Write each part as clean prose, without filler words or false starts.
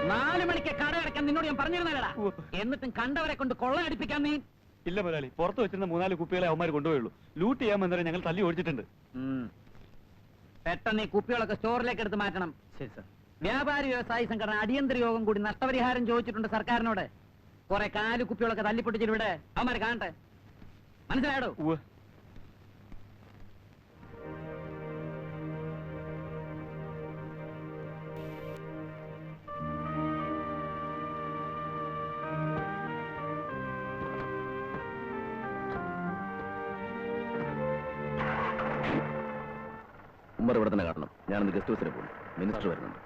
4 മണിക്ക് കട അടയ്ക്കാൻ നിന്നോട് ഞാൻ പറഞ്ഞിരുന്നല്ലടാ. എന്നിട്ടും കണ്ടവരെ കൊണ്ട് കൊള്ളയടിപ്പിക്കാൻ നീ. ഇല്ല മുതലാളി, പുറത്ത് വെച്ചിരുന്ന 3-4 കുപ്പികളെ അവന്മാർ കൊണ്ടുപോയുള്ളൂ. ലൂട്ട് ചെയ്യാൻ വന്നവരെ ഞങ്ങൾ തല്ലി ഓടിച്ചിട്ടുണ്ട്. പെട്ടെന്ന് ഈ കുപ്പികളൊക്കെ സ്റ്റോറിലേക്ക് എടുത്ത് മാറ്റണം. ശരി സാർ. വ്യാപാരി വ്യവസായി സംഘടന അടിയന്തര യോഗം കൂടി നഷ്ടപരിഹാരം ചോദിച്ചിട്ടുണ്ട് സർക്കാരിനോട്. കുറെ കാല് കുപ്പികളൊക്കെ തല്ലിപ്പൊട്ടിച്ചിട്ട് ഇവിടെ അവന്മാർ കാണട്ടെ. മനസ്സിലായോ? ഉമ്മർ ഇവിടെ തന്നെ കാണണം. ഞാനൊന്ന് ഗസ്റ്റ് ഹൗസിൽ പോകും. മിനിസ്റ്റർ വരുന്നുണ്ട്.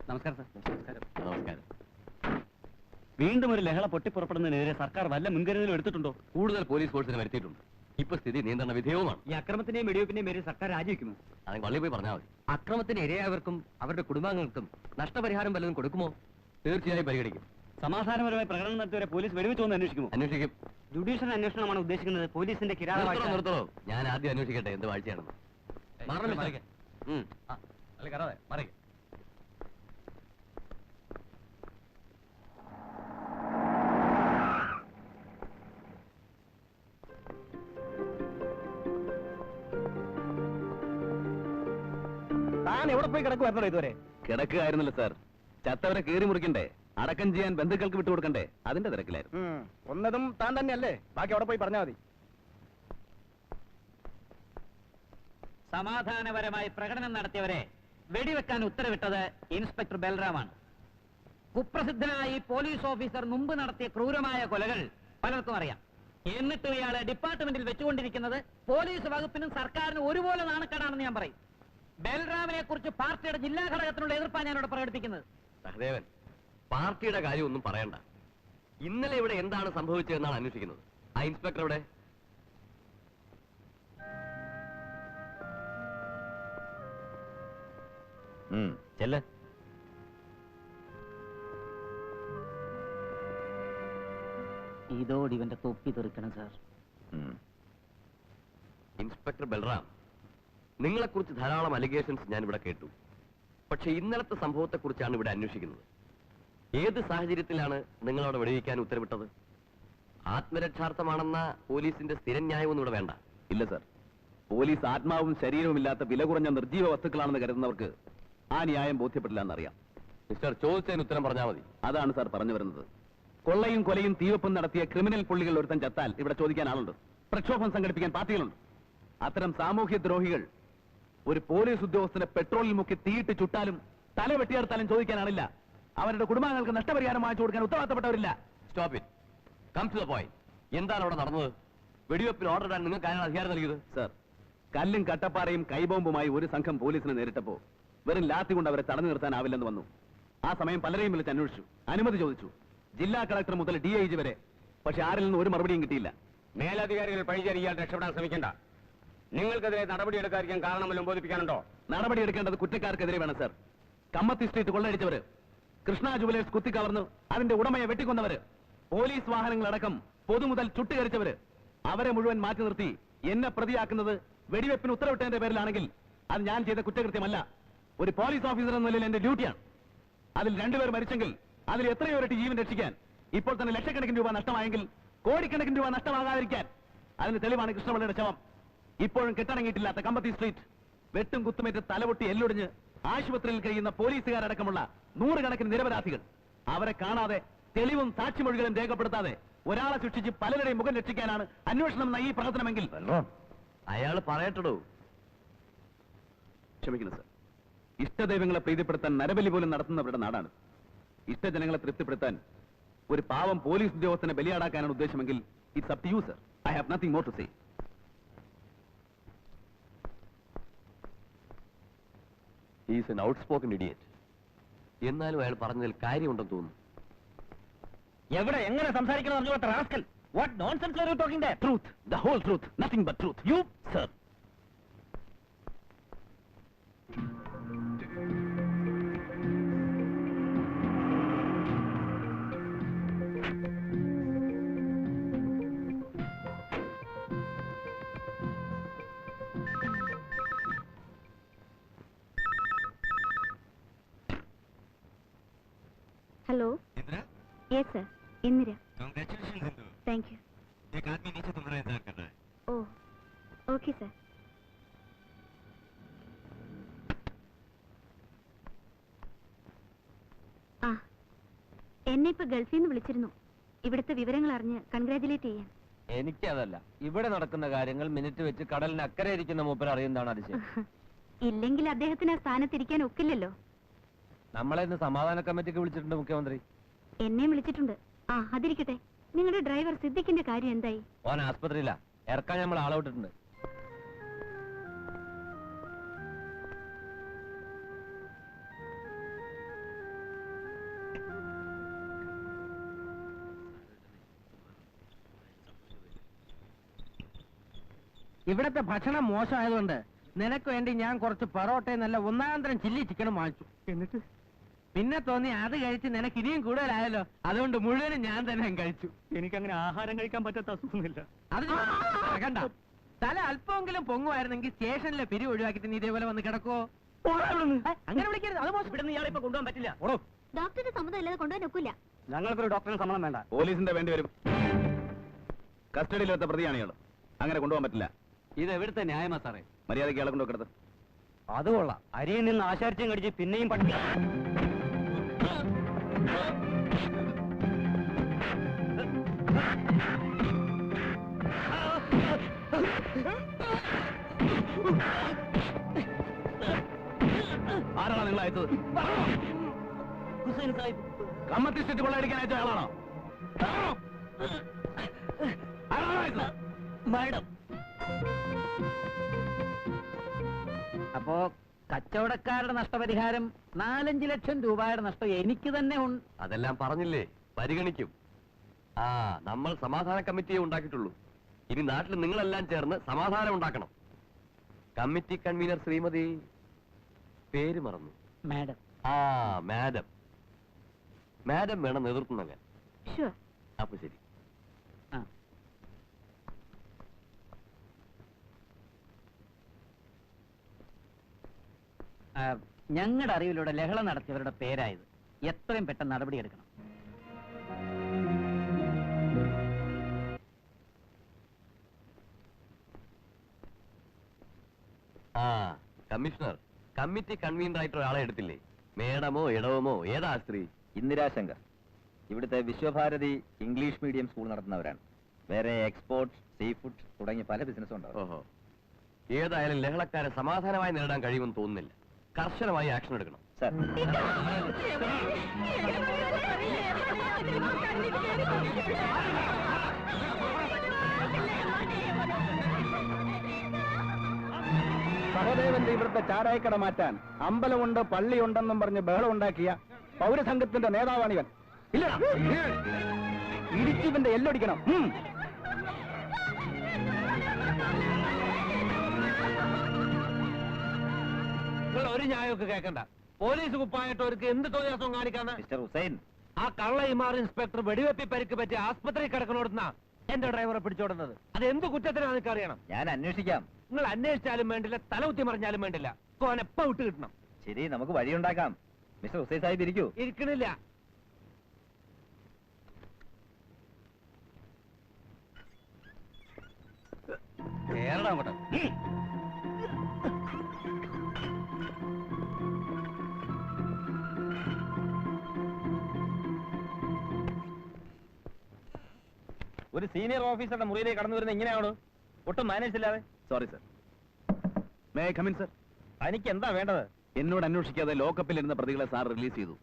നമസ്കാരം സാർ. നമസ്കാരം. വീണ്ടും ഒരു ലഹള പൊട്ടിപ്പുറപ്പെടുന്നതിനെതിരെ സർക്കാർ വല്ല മുൻകരുതലും എടുത്തിട്ടുണ്ടോ? കൂടുതൽ പോലീസ് ഫോഴ്സിനെ വരുത്തിയിട്ടുണ്ട്. ഇപ്പൊ സ്ഥിതി നിയന്ത്രണ വിധേയവുമാണ്. ഈ അക്രമത്തിന്റെയും വെടിവെപ്പിന്റെയും പേരിൽ സർക്കാർ രാജിവെക്കുമോ? അത് വള്ളി പോയി പറഞ്ഞാൽ മതി. അക്രമത്തിന് ഇരയായവർക്കും അവരുടെ കുടുംബാംഗങ്ങൾക്കും നഷ്ടപരിഹാരം വല്ലതും കൊടുക്കുമോ? തീർച്ചയായും പരിഗണിക്കും. സമാധാനപരമായി പ്രകടനം നടത്തിയവരെ പോലീസ് വെടിവെച്ചോന്ന് അന്വേഷിക്കുമോ? അന്വേഷിക്കും. ജുഡീഷ്യൽ അന്വേഷണമാണ് ഉദ്ദേശിക്കുന്നത്. പോലീസിന്റെ നിർത്തണോ? ഞാൻ ആദ്യം അന്വേഷിക്കട്ടെ എന്ത് വാഴ്ചയാണെന്ന്. താൻ എവിടെ പോയി കിടക്കുവായിരുന്നോ ഇതുവരെ? കിടക്കുകയായിരുന്നല്ലോ സാർ. ചത്തവരെ കീറി മുറിക്കണ്ടേ, അടക്കം ചെയ്യാൻ ബന്ധുക്കൾക്ക് വിട്ടുകൊടുക്കണ്ടേ, അതിന്റെ തിരക്കിലായിരുന്നു. ഒന്നതും താൻ തന്നെയല്ലേ? ബാക്കി അവിടെ പോയി പറഞ്ഞാൽ മതി. സമാധാനപരമായി പ്രകടനം നടത്തിയവരെ വെടിവെക്കാൻ ഉത്തരവിട്ടത് ഇൻസ്പെക്ടർ ബൽറാമാണ്. കുപ്രസിദ്ധനായ ഈ പോലീസ് ഓഫീസർ മുമ്പ് നടത്തിയ ക്രൂരമായ കൊലകൾ പലർക്കും അറിയാം. എന്നിട്ടും ഇയാളെ ഡിപ്പാർട്ട്മെന്റിൽ വെച്ചുകൊണ്ടിരിക്കുന്നത് പോലീസ് വകുപ്പിനും സർക്കാരിനും ഒരുപോലെ നാണക്കേടാണെന്ന് ഞാൻ പറയും. ബൽറാമിനെ കുറിച്ച് പാർട്ടിയുടെ ജില്ലാ ഘടകത്തിനുള്ള എതിർപ്പാണ് ഞാനിവിടെ പ്രകടിപ്പിക്കുന്നത്. സഹദേവൻ, പാർട്ടിയുടെ കാര്യം ഒന്നും പറയണ്ട. ഇന്നലെ ഇവിടെ എന്താണ് സംഭവിച്ചതെന്നാണ് അന്വേഷിക്കുന്നത്. ആ ഇൻസ്പെക്ടർ ഇവിടെ ചെല്ല. ഇതോട് ഇവന്റെ തൊപ്പി തെറിക്കണം സാർ. ഇൻസ്പെക്ടർ ബൽറാം, നിങ്ങളെക്കുറിച്ച് ധാരാളം അലിഗേഷൻസ് ഞാൻ ഇവിടെ കേട്ടു. പക്ഷെ ഇന്നലത്തെ സംഭവത്തെക്കുറിച്ചാണ് ഇവിടെ അന്വേഷിക്കുന്നത്. ഏത് സാഹചര്യത്തിലാണ് നിങ്ങളവിടെ വെടിവെക്കാൻ ഉത്തരവിട്ടത്? ആത്മരക്ഷാർത്ഥമാണെന്ന പോലീസിന്റെ സ്ഥിരം ന്യായമൊന്നും ഇവിടെ വേണ്ട. ഇല്ല സർ, പോലീസ് ആത്മാവും ശരീരവും ഇല്ലാത്ത വില കുറഞ്ഞ നിർജീവ വസ്തുക്കളാണെന്ന് കരുതുന്നവർക്ക് ആ ന്യായം ബോധ്യപ്പെട്ടില്ല എന്നറിയാം. മിസ്റ്റർ, ചോദിച്ചതിന് ഉത്തരം പറഞ്ഞാൽ മതി. അതാണ് സാർ പറഞ്ഞു വരുന്നത്. കൊള്ളയും കൊലയും തീവപ്പും നടത്തിയ ക്രിമിനൽ പുള്ളികൾ ഒരുത്തൻ ചത്താൽ ഇവിടെ ചോദിക്കാൻ ആളുണ്ട്. പ്രക്ഷോഭം സംഘടിപ്പിക്കാൻ പാർട്ടികളുണ്ട്. അത്തരം സാമൂഹ്യ ദ്രോഹികൾ ഒരു പോലീസ് ഉദ്യോഗസ്ഥനെ പെട്രോളിൽ മുക്കി തീയിട്ട് ചുട്ടാലും തല വെട്ടിയെടുത്താലും ചോദിക്കാനാണില്ല. അവരുടെ കുടുംബാംഗങ്ങൾക്ക് നഷ്ടപരിഹാരം വാങ്ങിച്ചു കൊടുക്കാൻ ഉത്തരവാദിത്തപ്പെട്ടവരില്ല. Stop it. Come to the point. എന്താണ് അവിടെ നടന്നത്? വെടിവെപ്പിന് ഓർഡർ ഇടാൻ നിങ്ങൾക്ക് ആരാണ് അധികാരം നൽകിയത്? സർ, കല്ലും കട്ടപ്പാറയും കൈബോംബുമായി ഒരു സംഘം പോലീസിനെ നേരിട്ടപ്പോ വെറും ലാത്തി കൊണ്ട് അവരെ തടഞ്ഞു നിർത്താനാവില്ലെന്ന് വന്നു. ആ സമയം പലരെയും വിളിച്ച് അന്വേഷിച്ചു, അനുമതി ചോദിച്ചു, ജില്ലാ കളക്ടർ മുതൽ DIG വരെ. പക്ഷെ ആരിൽ നിന്നും ഒരു മറുപടിയും കിട്ടിയില്ല. മേലധികാരികൾ പഴിചാരിയാൽ രക്ഷപ്പെടാൻ ശ്രമിക്കണ്ട. നിങ്ങൾക്കെതിരെ നടപടിയെടുക്കാതിരിക്കാൻ കാരണമല്ലോ ബോധിപ്പിക്കാനുണ്ടോ? നടപടിയെടുക്കേണ്ടത് കുറ്റക്കാർക്കെതിരെ വേണം sir. Kammathi street കൊള്ളയടിച്ചവര്, Krishna jewellers കുത്തിക്കവർന്ന് അതിന്റെ ഉടമയെ വെട്ടിക്കൊന്നവര്, പോലീസ് വാഹനങ്ങളടക്കം പൊതുമുതൽ ചുട്ടുകരിച്ചവര്, അവരെ മുഴുവൻ മാറ്റി നിർത്തി എന്നെ പ്രതിയാക്കുന്നത് വെടിവെപ്പിന് ഉത്തരവിട്ടതിന്റെ പേരിലാണെങ്കിൽ അത് ഞാൻ ചെയ്ത കുറ്റകൃത്യമല്ല. ഒരു പോലീസ് ഓഫീസർ എന്ന നിലയിൽ എന്റെ ഡ്യൂട്ടിയാണ്. അതിൽ 2 പേർ മരിച്ചെങ്കിൽ അതിൽ എത്രയോ ഇരട്ടി ജീവൻ രക്ഷിക്കാൻ, ഇപ്പോൾ തന്നെ ലക്ഷക്കണക്കിന് രൂപ നഷ്ടമായെങ്കിൽ കോടിക്കണക്കിന് രൂപ നഷ്ടമാകാതിരിക്കാൻ അതിന് തെളിവാണ് കൃഷ്ണപിള്ളയുടെ ശവം. ഇപ്പോഴും കെട്ടടങ്ങിയിട്ടില്ലാത്ത കമ്പത്തി സ്ട്രീറ്റ്, വെട്ടും കുത്തുമേറ്റ് തലപൊട്ടി എല്ലൊടിഞ്ഞ് ആശുപത്രിയിൽ കഴിയുന്ന പോലീസുകാരടക്കമുള്ള 100 കണക്കിന് നിരപരാധികൾ. അവരെ കാണാതെ, തെളിവും സാക്ഷിമൊഴികളും രേഖപ്പെടുത്താതെ ഒരാളെ ശിക്ഷിച്ച് പലരുടെയും മുഖം രക്ഷിക്കാനാണ് അന്വേഷണം എന്ന ഈ പ്രവർത്തനമെങ്കിൽ അയാൾ പറയട്ടോ. ക്ഷമിക്കണം സർ, ഇഷ്ടദൈവങ്ങളെ പ്രീതിപ്പെടുത്താൻ നരബലി പോലും നടത്തുന്നവരുടെ നാടാണ്. ഇഷ്ടജനങ്ങളെ തൃപ്തിപ്പെടുത്താൻ ഒരു പാവം പോലീസ് ഉദ്യോഗസ്ഥനെ ബലിയാടാക്കാനാണ് ഉദ്ദേശമെങ്കിൽ it's up to you sir. I have nothing more to say. He is an outspoken idiot. എന്നാലും അയാൾ പറഞ്ഞതിൽ കാര്യമുണ്ടെന്ന് തോന്നുന്നു. എവിടെ എങ്ങനെ സംസാരിക്കണം അറിഞ്ഞു rascal. What nonsense are you talking there? Truth, the whole truth, nothing but truth. You, sir. Hello Indira, yes sir Indira congratulations Indu. Thank you एक आदमी नीचे तुम्हारा इंतजार कर रहा है। ओह ओके सर ആ എന്നെ ഇപ്പൊ ഗൾഫിൽ നിന്ന് വിളിച്ചിരുന്നു ഇവിടുത്തെ വിവരങ്ങൾ അറിഞ്ഞ് കൺഗ്രാജുലേറ്റ് ചെയ്യാൻ എനിക്കതല്ല ഇവിടെ നടക്കുന്ന കാര്യങ്ങൾ മിനിറ്റ് വെച്ച് കടലിന് അക്കരെ ഇരിക്കുന്ന മൂപ്പർ അറിയുന്നതാണ് അതിശയം. ഇല്ലെങ്കിൽ അദ്ദേഹത്തിന് ആ സ്ഥാനത്തിരിക്കാൻ ഒക്കില്ലല്ലോ നമ്മളെ ഇന്ന് സമാധാന കമ്മിറ്റിക്ക് വിളിച്ചിട്ടുണ്ട് മുഖ്യമന്ത്രി. എന്നെയും വിളിച്ചിട്ടുണ്ട് ആ അതിരിക്കട്ടെ നിങ്ങളുടെ ഡ്രൈവർ സിദ്ദിഖിന്റെ കാര്യം എന്തായി ഓൻ ആസ്പത്രിയില്ല, ഇറക്കാൻ നമ്മൾ ആളെ വിട്ടിട്ടുണ്ട്. ഇവിടത്തെ ഭക്ഷണം മോശമായതുകൊണ്ട് നിനക്ക് വേണ്ടി ഞാൻ കുറച്ച് പൊറോട്ടയും നല്ല ഒന്നാന്തരം ചില്ലി ചിക്കനും വാങ്ങിച്ചു. എന്നിട്ട് പിന്നെ തോന്നി അത് കഴിച്ച് നിനക്ക് ഇനിയും കൂടുതലായല്ലോ, അതുകൊണ്ട് മുഴുവനും ഞാൻ തന്നെ കഴിച്ചു. എനിക്കങ്ങനെ ആഹാരം കഴിക്കാൻ പറ്റാത്ത അസുഖമൊന്നുമില്ല. അത് കണ്ട തല അല്പമെങ്കിലും പൊങ്ങുമായിരുന്നെങ്കിൽ സ്റ്റേഷനിലെ പിരി ഒഴിവാക്കിട്ട് നീ ഇതേപോലെ വന്ന് കിടക്കോ? അങ്ങനെ വിളിക്കരുത്, അത് മോശം. ഇവിടെ നിന്ന് ഇയാളെ ഇപ്പൊ കൊണ്ടുപോകാൻ പറ്റില്ല. ഡോക്ടറുടെ സമ്മതം ഇല്ലാതെ കൊണ്ടുപോകാൻ ഒക്കില്ല. ഞങ്ങൾക്കൊരു ഡോക്ടറിന് സമ്മതം വേണ്ട. പോലീസിന്റെ വേണ്ടി വരും. കസ്റ്റഡിയിലെത്ത പ്രതിയാണ് ഇയാൾ. അങ്ങനെ കൊണ്ടുപോകാൻ പറ്റില്ല. ഇത് എവിടുത്തെ ന്യായമാ സാറേ? മര്യാദയ്ക്ക് ഇയാളെ കൊണ്ടുവെക്കരുത്. അത് കൊള്ളാം. അരിയിൽ നിന്ന് ആശാരിച്ചും കടിച്ച് പിന്നെയും പഠിക്കാം. ആരാണ് നിങ്ങൾ അയച്ചത്? ഹുസൈൻ സാഹിബ് കമ്മത്തിച്ചിട്ട് കൊള്ളയടിക്കാൻ അയച്ച ആളാണോ? ആരാണ് അയച്ചത്? മാഡം. അപ്പോ കച്ചവടക്കാരുടെ നഷ്ടപരിഹാരം 4-5 ലക്ഷം രൂപയുടെ നഷ്ടം എനിക്ക് തന്നെ ഉണ്ട്. അതെല്ലാം പറഞ്ഞില്ലേ, പരിഗണിക്കും. ആ നമ്മൾ സമാധാന കമ്മിറ്റിയെ ഉണ്ടാക്കിയിട്ടുള്ളൂ. ഇനി നാട്ടിൽ നിങ്ങളെല്ലാം ചേർന്ന് സമാധാനം ഉണ്ടാക്കണം. കമ്മിറ്റി കൺവീനർ ശ്രീമതി പേര് മറന്നു. മാഡം ആ മാഡം, മാഡം വേണം നേതൃത്വം നൽകാൻ. ഷുവർ അപ്പൊ ശരി. ആ ഞങ്ങളുടെ അറിവിലൂടെ ലഹള നടത്തിയവരുടെ പേരായത്. എത്രയും പെട്ടെന്ന് നടപടിയെടുക്കണം. ആ കമ്മീഷണർ, കമ്മിറ്റി കൺവീനർ ആയിട്ട് ഒരാളെ എടുത്തില്ലേ? മേഡമോ ഇടവമോ ഏതാ സ്ത്രീ? ഇന്ദിരാശങ്കർ ഇവിടുത്തെ വിശ്വഭാരതി ഇംഗ്ലീഷ് മീഡിയം സ്കൂൾ നടത്തുന്നവരാണ്. വേറെ എക്സ്പോർട്ട്, സീ ഫുഡ് തുടങ്ങിയ പല ബിസിനസ്സും ഉണ്ടാവും. ഓഹോ, ഏതായാലും ലഹളക്കാരെ സമാധാനമായി നേരിടാൻ കഴിയുമെന്ന് തോന്നുന്നില്ല. കർശനമായി ആക്ഷൻ എടുക്കണം. സർ, സഹദേവന്റെ ഇവിടുത്തെ ചാരായക്കട മാറ്റാൻ അമ്പലമുണ്ട് പള്ളിയുണ്ടെന്നും പറഞ്ഞ് ബഹളം ഉണ്ടാക്കിയ പൗരസംഘത്തിന്റെ നേതാവാണിവൻ. ഇല്ലടാ, ഇടിച്ചിവന്റെ എല്ലൊടിക്കണം. നിങ്ങൾ ഒരു ന്യായമൊക്കെ കേൾക്കണ്ട. പോലീസ് കുപ്പായിട്ട് അവർക്ക് എന്ത് തോന്നിയാസം കാണിക്കാന്ന്? മിസ്റ്റർ ഹുസൈൻ, ആ കള്ള ഇമാർ ഇൻസ്പെക്ടർ വെടിവെപ്പി പരിക്ക് പറ്റി ആസ്പത്രി കിടക്കണോടുന്ന എന്റെ ഡ്രൈവറെ പിടിച്ചോടുന്നത് അത് എന്ത് കുറ്റത്തിനാണ് എനിക്ക് അറിയണം. ഞാൻ അന്വേഷിക്കാം. നിങ്ങൾ അന്വേഷിച്ചാലും വേണ്ടില്ല, തലകുത്തി മറിഞ്ഞാലും വേണ്ടില്ല, കോനെപ്പ വിട്ട് കിട്ടണം. ശരി, നമുക്ക് വഴിയുണ്ടാക്കാം. മിസ്റ്റർ ഹുസൈൻ സാഹിബ് ഇരിക്കൂ. ഇരിക്കണില്ല. കേരളം അങ്ങോട്ട്. ഒരു സീനിയർ ഓഫീസറുടെ മുറിയിലേക്ക് കടന്നു വരുന്ന ഇങ്ങനെയാണ്, ഒട്ടും മാനേജ് ഇല്ലാതെ. Sorry sir. May I come in sir? തനിക്ക് എന്താ വേണ്ടത്? എന്നോട് അന്വേഷിക്കാതെ ലോക്കപ്പിൽ ഇരുന്ന പ്രതികളെ സാർ റിലീസ് ചെയ്തു.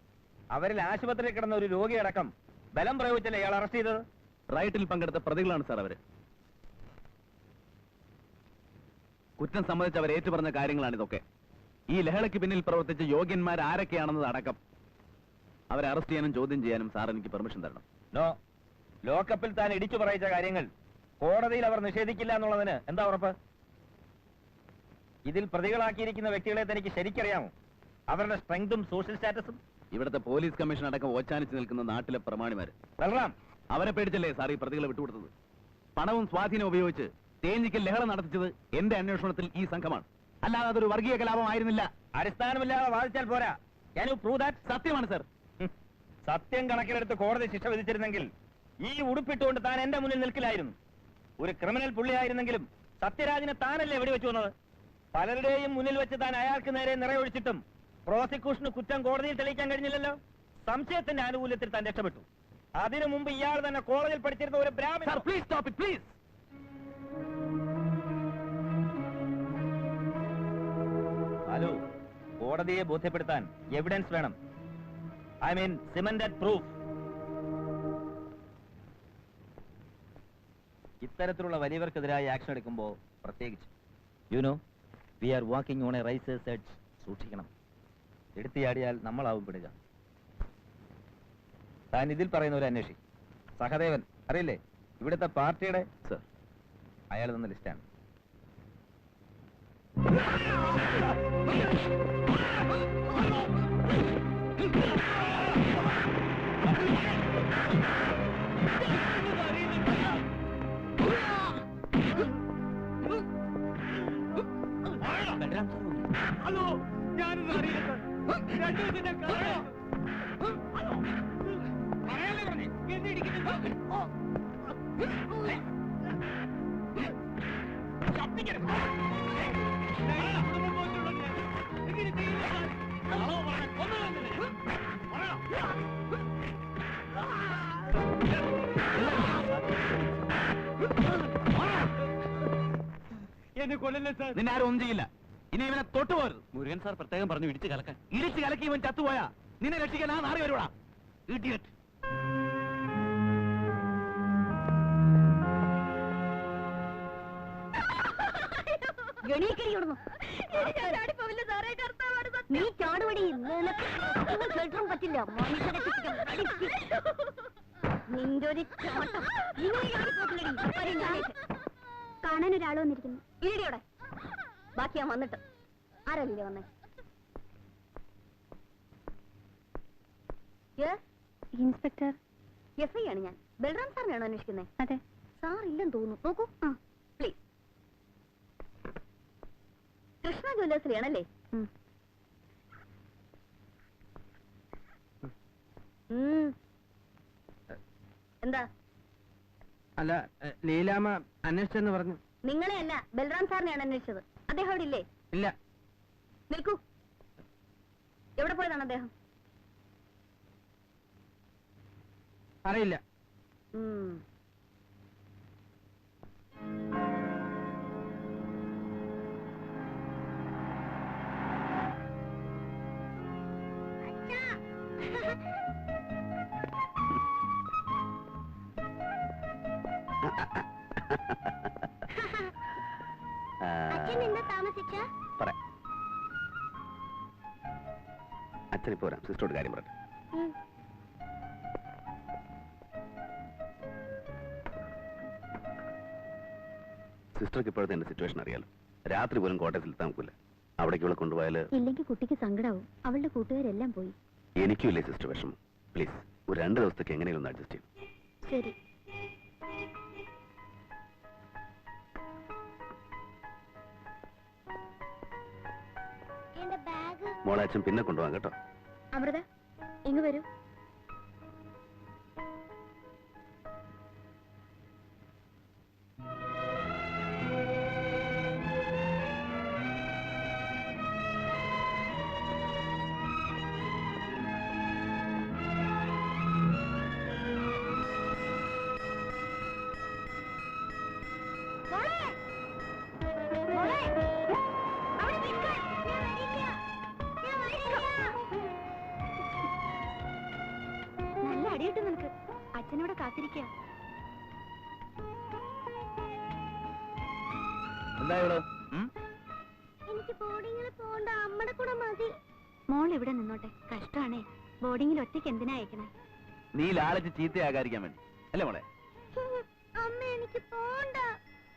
അവരിൽ ആശുപത്രിയിൽ കിടന്ന ഒരു രോഗിയടക്കം ബലം പ്രയോഗിച്ചല്ലേ ഇയാൾ അറസ്റ്റ് ചെയ്തത്? റൈറ്റിൽ പങ്കെടുത്ത പ്രതികളാണ് സാർ അവര്. കുറ്റം സംബന്ധിച്ച് അവർ ഏറ്റുപറഞ്ഞ കാര്യങ്ങളാണ് ഇതൊക്കെ. ഈ ലഹളയ്ക്ക് പിന്നിൽ പ്രവർത്തിച്ച യോഗ്യന്മാർ ആരൊക്കെയാണെന്നത് അടക്കം അവരെ അറസ്റ്റ് ചെയ്യാനും ചോദ്യം ചെയ്യാനും സാർ എനിക്ക് പെർമിഷൻ തരണം. നോ, ലോക്കപ്പിൽ താൻ ഇടിച്ചു പറയിച്ച കാര്യങ്ങൾ കോടതിയിൽ അവർ നിഷേധിക്കില്ല എന്നുള്ളതിന് എന്താ ഉറപ്പ്? ഇതിൽ പ്രതികളാക്കിയിരിക്കുന്ന വ്യക്തികളെ തനിക്ക് ശരിക്കറിയാമോ? അവരുടെ സ്ട്രെങ്തും സോഷ്യൽ സ്റ്റാറ്റസും? ഇവിടുത്തെ പോലീസ് കമ്മീഷൻ അടക്കം ഓച്ചാനിച്ച് നിൽക്കുന്ന നാട്ടിലെ പ്രമാണിമാര്. ബൽറാം, അവരെ പേടിച്ചല്ലേ സാർ ഈ പ്രതികളെ വിട്ടുകൊടുത്തത്? പണവും സ്വാധീനവും ഉപയോഗിച്ച് തേഞ്ഞിക്കൽ ലഹള നടത്തിച്ചത് എന്റെ അന്വേഷണത്തിൽ ഈ സംഘമാണ്, അല്ലാതെ അതൊരു വർഗീയ കലാപമായിരുന്നില്ല. അടിസ്ഥാനമില്ലാതെ വാദിച്ചാൽ പോരാ. Can you prove that? സത്യമാണ് സർ. സത്യം കണക്കിലെടുത്ത് കോടതി ശിക്ഷ വിധിച്ചിരുന്നെങ്കിൽ ഈ ഉടുപ്പിട്ടുകൊണ്ട് താൻ എന്റെ മുന്നിൽ നിൽക്കില്ലായിരുന്നു. ഒരു ക്രിമിനൽ പുള്ളിയായിരുന്നെങ്കിലും സത്യരാജിനെ താനല്ലേ വെടിവെച്ചു വന്നത്? പലരുടെയും മുന്നിൽ വെച്ച് താൻ അയാൾക്ക് നേരെ നിറയൊഴിച്ചിട്ടും പ്രോസിക്യൂഷന് കുറ്റം കോടതിയിൽ തെളിയിക്കാൻ കഴിഞ്ഞില്ലല്ലോ. സംശയത്തിന്റെ ആനുകൂല്യത്തിൽ താൻ രക്ഷപ്പെട്ടു. അതിനു മുമ്പ് ഇയാൾ തന്നെ കോളേജിൽ പഠിച്ചിരുന്ന ഒരു ബ്രാഹ്മണ. Please stop it please. Hello, കോടതിയെ ബോധ്യപ്പെടുത്താൻ എവിഡൻസ് വേണം. I mean cemented proof. ഇത്തരത്തിലുള്ള വലിയവർക്കെതിരായി ആക്ഷൻ എടുക്കുമ്പോൾ പ്രത്യേകിച്ച് you know we are walking on A risers edge. സൂക്ഷിക്കണം. എടുത്തിയാടിയാൽ നമ്മളാവും പെടുക. താൻ ഇതിൽ പറയുന്നവരെ അന്വേഷിക്കും. സഹദേവൻ അറിയില്ലേ, ഇവിടുത്തെ പാർട്ടിയുടെ സർ, അയാൾ തന്ന ലിസ്റ്റാണ്. ഹലോ, ഞാനൊന്നും അറിയില്ല. എന്നെ കൊല്ലല്ലേ സാർ. നിന്നെ ആരും ഒന്നും ചെയ്യില്ല. ഇനി ഇവനെ തൊട്ടുപോകരുത്. മുരുകൻ സാർ പ്രത്യേകം പറഞ്ഞു ഇടിച്ച് കലക്കാൻ. ഇടിച്ച് കലക്കി ഇവൻ ചത്തുപോയാ നിന്നെ രക്ഷിക്കാൻ ആ നാറി വരുവാ. ഇഡിയറ്റ്. നീ ചാടുപടി കേട്ടും പറ്റില്ല. മനുഷ്യരെ നിന്റെ ഒരു ചാട്ടം കാണാൻ ഒരാൾ വന്നിരിക്കുന്നു. ഇടിയോടെ ബാക്കി ഞാൻ വന്നിട്ട്. ആരല്ലേ വന്നേ? ഇൻസ്പെക്ടർ എസ് ഐ ആണ് ഞാൻ. ബൽറാം സാറിനാണോ അന്വേഷിക്കുന്നത്? അതെ. സാർ ഇല്ലെന്ന് തോന്നുന്നു. നോക്കൂ. പ്ലീസ്. കൃഷ്ണ ജ്വല്ലേഴ്സിലാണല്ലേ? എന്താ? അല്ല, ലീലാമ്മ അന്വേഷിച്ചെന്ന് പറഞ്ഞു. നിങ്ങളെ അല്ല, ബൽറാം സാറിനെയാണ് അന്വേഷിച്ചത്. അദ്ദേഹം അവിടെ ഇല്ലേ? ഇല്ല. നിൽക്കൂ. എവിടെ പോയതാണ് അദ്ദേഹം? അറിയില്ല. അച്ഛനിപ്പോ വരാം. സിസ്റ്ററോട് കാര്യം പറയട്ടെ. സിസ്റ്റർക്ക് ഇപ്പോഴത്തെ എന്റെ സിറ്റുവേഷൻ അറിയാലോ. രാത്രി പോലും കോട്ടയത്തിൽ എത്താൻ നോക്കില്ല. അവിടേക്ക് ഇവളെ കൊണ്ടുപോയാല് ഇല്ലെങ്കിൽ കുട്ടിക്ക് സങ്കടാവും. അവളുടെ കൂട്ടുകാരെല്ലാം പോയി. എനിക്കും ഇല്ലേ സിസ്റ്റർ വിഷമം. പ്ലീസ് ഒരു 2 ദിവസത്തേക്ക് എങ്ങനെയും ഒന്ന് അഡ്ജസ്റ്റ് ചെയ്യും. ശരി. മോളെ അച്ഛൻ പിന്നെ കൊണ്ടുപോകാം കേട്ടോ. അമൃത, ഇങ്ങ് വരൂ. അച്ഛനോടെ കാത്തിരിക്കുക. എനിക്ക് ബോർഡിങ്ങിൽ പോകണ്ട, അമ്മയുടെ കൂടെ മതി. മോൾ ഇവിടെ നിന്നോട്ടെ. കഷ്ടാണേ, ബോർഡിങ്ങിൽ ഒറ്റയ്ക്ക് എന്തിനാ അയക്കണേ? നീ ലാളിച്ച് ചീത്തയാകാതിരിക്കാൻ വേണ്ടി അല്ലേ മോളെ? അമ്മ എനിക്ക് പോണ്ട.